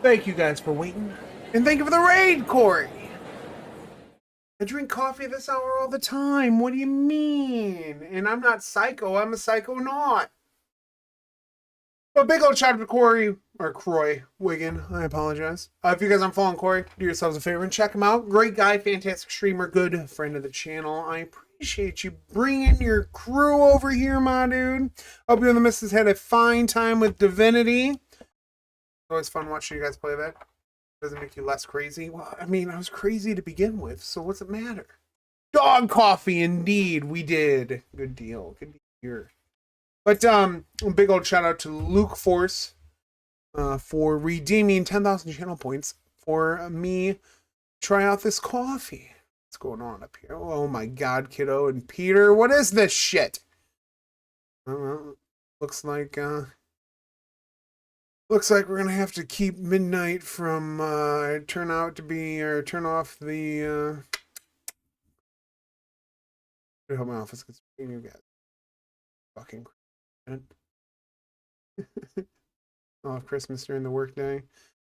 Thank you guys for waiting. And thank you for the raid, Corey. I drink coffee this hour all the time. What do you mean? And I'm not psycho, I'm a psychonaut. But big old shout out to Corey, or Croy Wiggin. I apologize. If you guys aren't following Corey, do yourselves a favor and check him out. Great guy, fantastic streamer, good friend of the channel. I appreciate you bringing your crew over here, my dude. Hope you and the missus had a fine time with Divinity. It's always fun watching you guys play that. Doesn't make you less crazy. Well, I mean, I was crazy to begin with, so what's it matter? Dog coffee, indeed, we did. Good deal. Good to hear. But a big old shout out to Lewkforce for redeeming 10,000 channel points for me try out this coffee. What's going on up here? Oh my God, kiddo and Peter, what is this shit? Looks like we're gonna have to keep midnight from turn off the I hope my office gets you guys fucking oh, Christmas during the workday.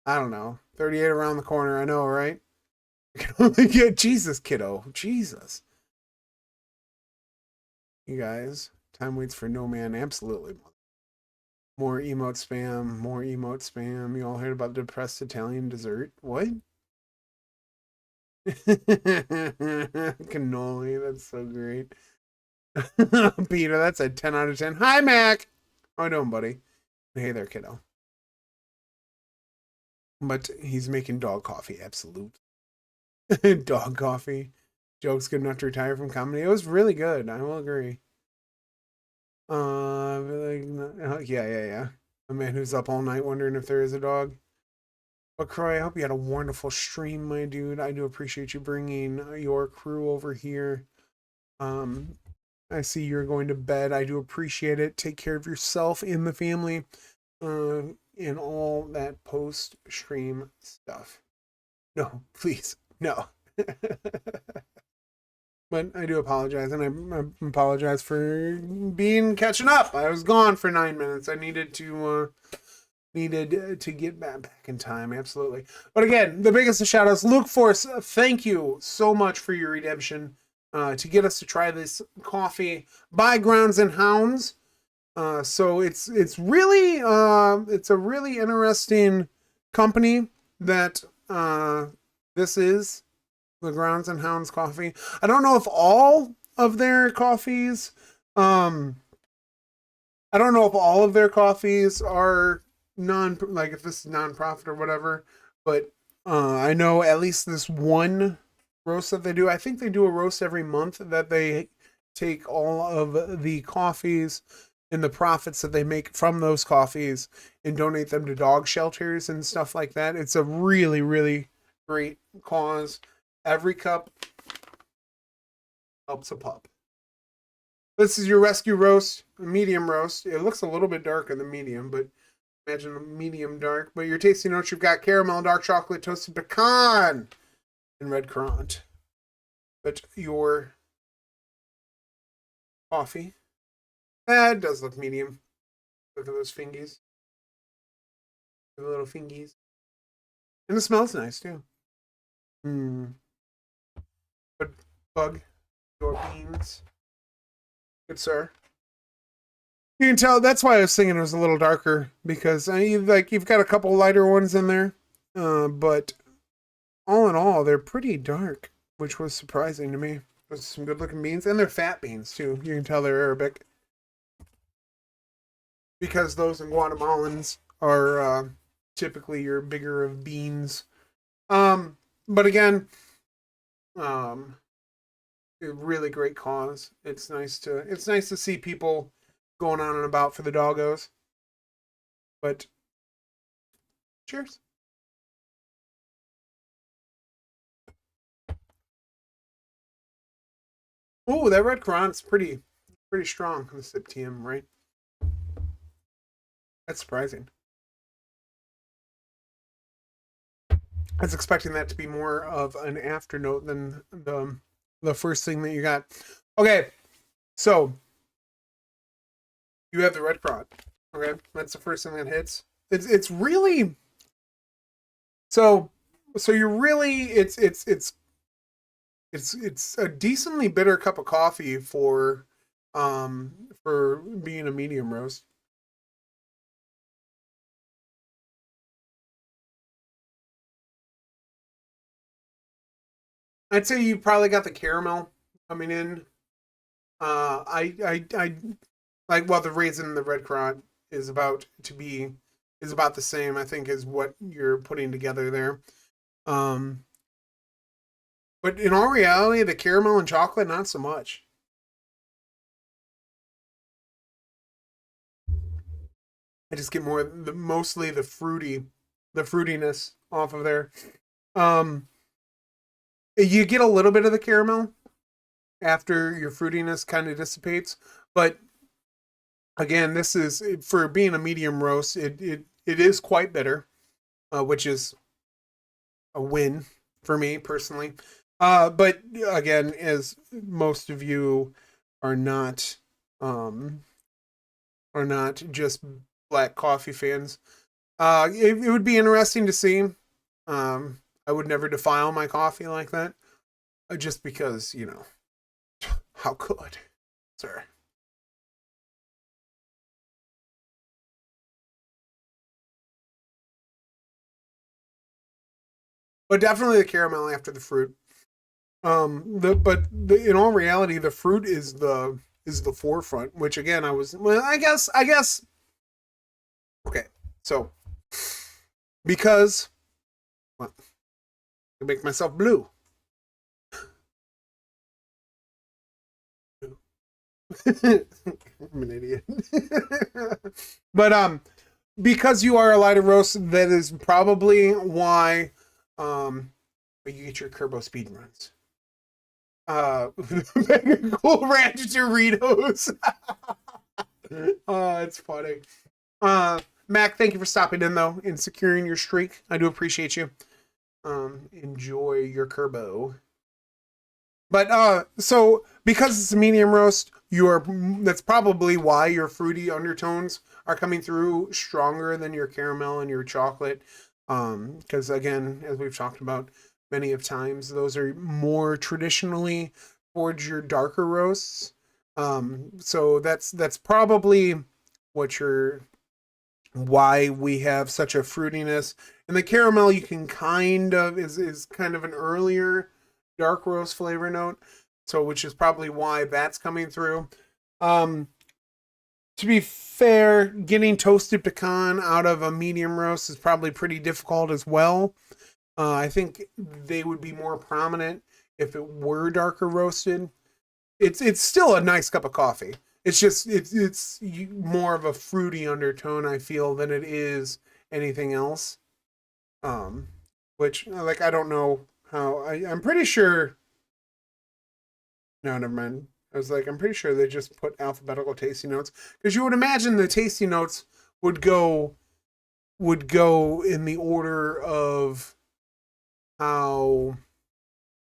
I don't know. 38 around the corner, I know, right? I can only get Jesus, kiddo. Jesus. You guys, time waits for no man, absolutely. More emote spam, more emote spam. You all heard about the depressed Italian dessert? What? Cannoli, that's so great. Peter, that's a 10 out of 10. Hi, Mac. How you doing, buddy? Hey there, kiddo. But he's making dog coffee, absolute. Dog coffee. Joke's good enough to retire from comedy. It was really good, I will agree. Yeah. A man who's up all night wondering if there is a dog. But Croy, I hope you had a wonderful stream, my dude. I do appreciate you bringing your crew over here. I see you're going to bed. I do appreciate it. Take care of yourself and the family, and all that post-stream stuff. No, please, no. But I do apologize, and I apologize for catching up. I was gone for 9 minutes. I needed to get back in time, absolutely. But again, the biggest of shout outs, Lewkforce, thank you so much for your redemption to get us to try this coffee by Grounds and Hounds. So it's really it's a really interesting company that this is, the Grounds and Hounds coffee. I don't know if all of their coffees I don't know if all of their coffees are if this is non-profit or whatever, but I know at least this one roast that they do. I think they do a roast every month that they take all of the coffees and the profits that they make from those coffees and donate them to dog shelters and stuff like that. It's a really, really great cause. Every cup helps a pup. This is your rescue roast, a medium roast. It looks a little bit darker than medium, but imagine a medium dark. But your tasty notes, you've got caramel, dark chocolate, toasted pecan, and red currant. But your coffee, it does look medium. Look at those fingies. The little fingies. And it smells nice, too. But bug, your beans. Good sir. You can tell that's why I was thinking it was a little darker, because you've got a couple lighter ones in there, but all in all, they're pretty dark, which was surprising to me. There's some good looking beans, and they're fat beans too. You can tell they're Arabic, because those in Guatemalans are typically your bigger of beans. But again, a really great cause. It's nice to see people going on and about for the doggos. But cheers. Oh, that red currant's pretty strong on the sip TM, right? That's surprising. I was expecting that to be more of an afternote than the first thing that you got. Okay, so you have the red currant. Okay, that's the first thing that hits. It's really So so you're really it's a decently bitter cup of coffee for being a medium roast. I'd say you probably got the caramel coming in. I like well the raisin and the red currant is about to be is about the same I think is what you're putting together there. Um, but in all reality, the caramel and chocolate not so much. I just get more mostly the fruitiness off of there. Um, you get a little bit of the caramel after your fruitiness kind of dissipates, but again, this is for being a medium roast. It is quite bitter, which is a win for me personally. But again, as most of you are not um, are not just black coffee fans, it would be interesting to see. I would never defile my coffee like that, just because how could, sir? But definitely the caramel after the fruit. In all reality, the fruit is the forefront. Which again, I guess okay. So because well, I make myself blue. I'm an idiot. But because you are a lighter roast, that is probably why you get your Kerbo speed runs. Cool Ranch Doritos. It's funny. Mac, thank you for stopping in though and securing your streak. I do appreciate you. Enjoy your Kerbo. But so because it's a medium roast, you're that's probably why your fruity undertones are coming through stronger than your caramel and your chocolate. Because again, as we've talked about many of times, those are more traditionally towards your darker roasts. So that's probably what you're why we have such a fruitiness. And the caramel you can kind of is kind of an earlier dark roast flavor note. So which is probably why that's coming through. Um to be fair, getting toasted pecan out of a medium roast is probably pretty difficult as well. I think they would be more prominent if it were darker roasted. It's still a nice cup of coffee. It's just it's more of a fruity undertone I feel than it is anything else. Um, which like I don't know how I'm pretty sure. No, never mind. I was like I'm pretty sure they just put alphabetical tasty notes because you would imagine the tasty notes would go would go in the order of how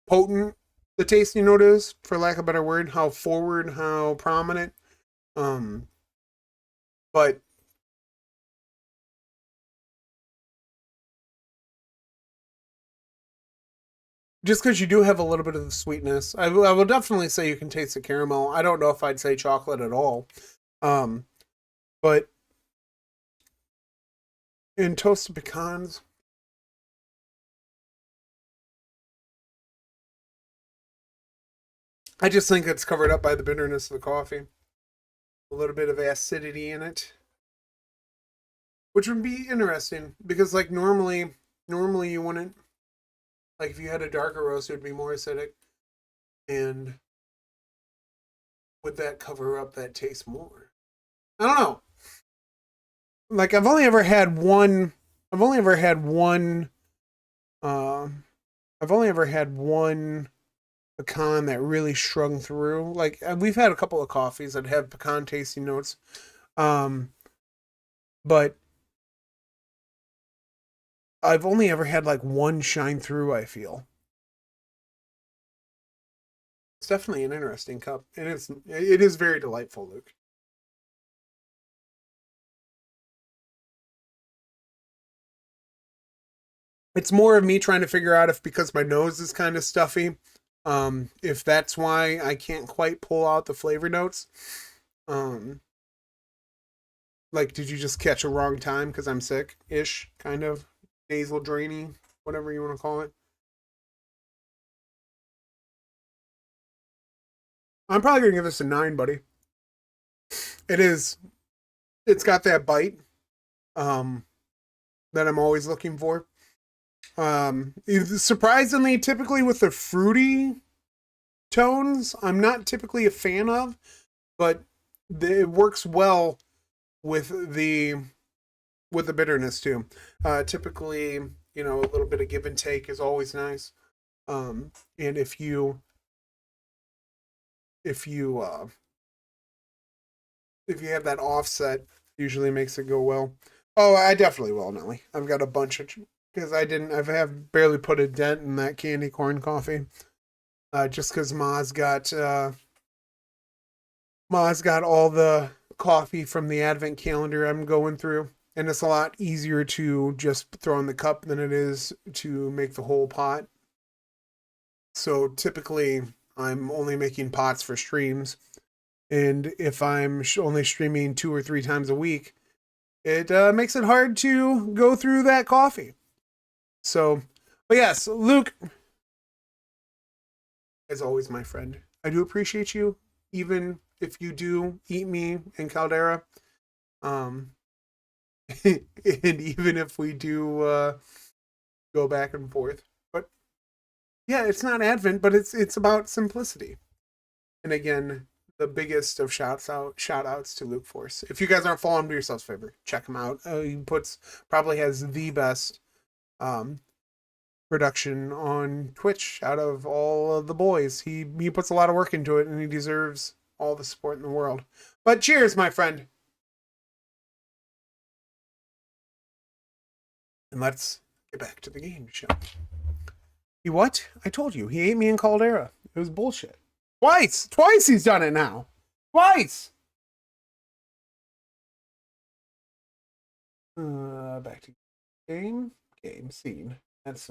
potent the tasty note is, for lack of a better word, how forward, how prominent. Um, but just because you do have a little bit of the sweetness, I will definitely say you can taste the caramel. I don't know if I'd say chocolate at all. Um, but in toasted pecans, I just think it's covered up by the bitterness of the coffee. A little bit of acidity in it, which would be interesting because like normally you wouldn't like if you had a darker roast, it would be more acidic, and would that cover up that taste more? I don't know. Like I've only ever had one um I've only ever had one pecan that really strung through. Like we've had a couple of coffees that have pecan tasting notes. Um but I've only ever had like one shine through, I feel. It's definitely an interesting cup and it is very delightful, Luke. It's more of me trying to figure out if because my nose is kind of stuffy, if that's why I can't quite pull out the flavor notes. Um, like, did you just catch a wrong time because I'm sick ish, kind of nasal drainy, whatever you want to call it? I'm probably gonna give this a 9, buddy. It is. It's got that bite um, that I'm always looking for. Surprisingly, typically with the fruity tones, I'm not typically a fan of, but it works well with the bitterness too. Typically, a little bit of give and take is always nice. And if you have that offset, usually makes it go well. Oh, I definitely will, Nelly. I've got a bunch of because I have barely put a dent in that candy corn coffee. Just because Ma's got all the coffee from the advent calendar I'm going through, and it's a lot easier to just throw in the cup than it is to make the whole pot. So typically, I'm only making pots for streams, and if I'm only streaming 2 or 3 times a week, it makes it hard to go through that coffee. So, but yes, Luke, as always, my friend, I do appreciate you, even if you do eat me in Caldera. Um, and even if we do go back and forth. But yeah, it's not Advent, but it's about simplicity. And again, the biggest of shout outs to Lewkforce. If you guys aren't following, do yourselves a favor, check him out. He probably has the best um, production on Twitch out of all of the boys. He puts a lot of work into it, and he deserves all the support in the world. But cheers, my friend. And let's get back to the game show. He what? I told you, he ate me in Caldera. It was bullshit. Twice he's done it now. Twice. Back to game scene. That's